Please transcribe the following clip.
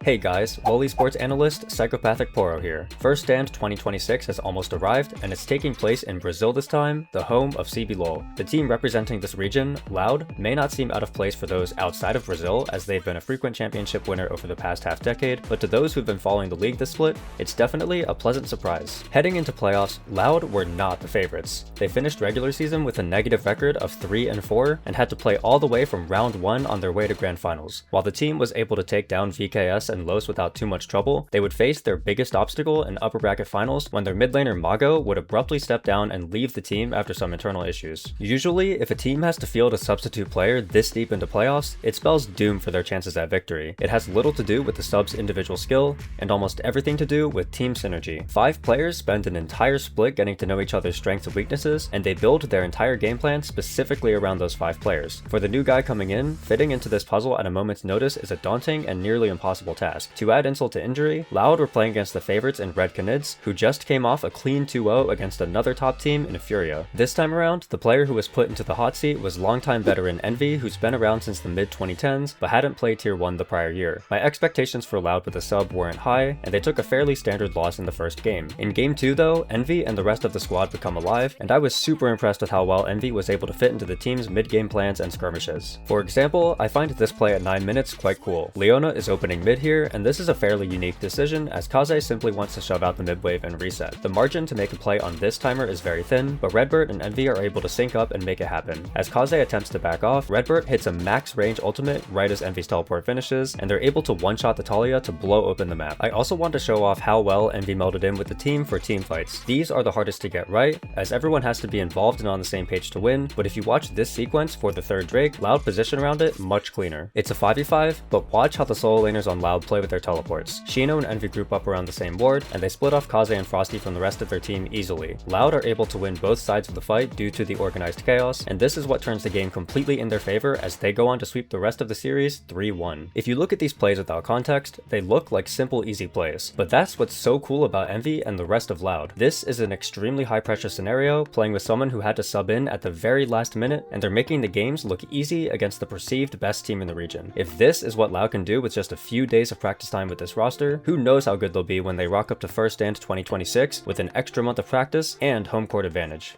Hey guys, lolesports analyst Psychopathic Poro here. First Stand 2026 has almost arrived, and it's taking place in Brazil this time, the home of CBLOL. The team representing this region, Loud, may not seem out of place for those outside of Brazil, as they've been a frequent championship winner over the past half decade, but to those who've been following the league this split, it's definitely a pleasant surprise. Heading into playoffs, Loud were not the favorites. They finished regular season with a negative record of 3-4 and had to play all the way from round 1 on their way to grand finals. While the team was able to take down VKS and Los without too much trouble, they would face their biggest obstacle in upper bracket finals when their mid laner Mago would abruptly step down and leave the team after some internal issues. Usually, if a team has to field a substitute player this deep into playoffs, it spells doom for their chances at victory. It has little to do with the sub's individual skill, and almost everything to do with team synergy. 5 players spend an entire split getting to know each other's strengths and weaknesses, and they build their entire game plan specifically around those 5 players. For the new guy coming in, fitting into this puzzle at a moment's notice is a daunting and nearly impossible task. To add insult to injury, Loud were playing against the favorites in Red Canids, who just came off a clean 2-0 against another top team in Furia. This time around, the player who was put into the hot seat was longtime veteran Envy, who's been around since the mid-2010s, but hadn't played Tier 1 the prior year. My expectations for Loud with the sub weren't high, and they took a fairly standard loss in the first game. In Game 2 though, Envy and the rest of the squad become alive, and I was super impressed with how well Envy was able to fit into the team's mid-game plans and skirmishes. For example, I find this play at 9 minutes quite cool. Leona is opening mid here, and this is a fairly unique decision, as Kaze simply wants to shove out the mid wave and reset. The margin to make a play on this timer is very thin, but Redbird and Envy are able to sync up and make it happen. As Kaze attempts to back off, Redbird hits a max range ultimate right as Envy's teleport finishes, and they're able to one-shot the Talia to blow open the map. I also want to show off how well Envy melded in with the team for team fights. These are the hardest to get right, as everyone has to be involved and on the same page to win, but if you watch this sequence for the third Drake, Loud position around it much cleaner. It's a 5v5, but watch how the solo laners on Loud play with their teleports. Shino and Envy group up around the same ward, and they split off Kaze and Frosty from the rest of their team easily. Loud are able to win both sides of the fight due to the organized chaos, and this is what turns the game completely in their favor as they go on to sweep the rest of the series 3-1. If you look at these plays without context, they look like simple easy plays, but that's what's so cool about Envy and the rest of Loud. This is an extremely high pressure scenario, playing with someone who had to sub in at the very last minute, and they're making the games look easy against the perceived best team in the region. If this is what Loud can do with just a few days of practice time with this roster, who knows how good they'll be when they rock up to First Stand 2026 with an extra month of practice and home court advantage.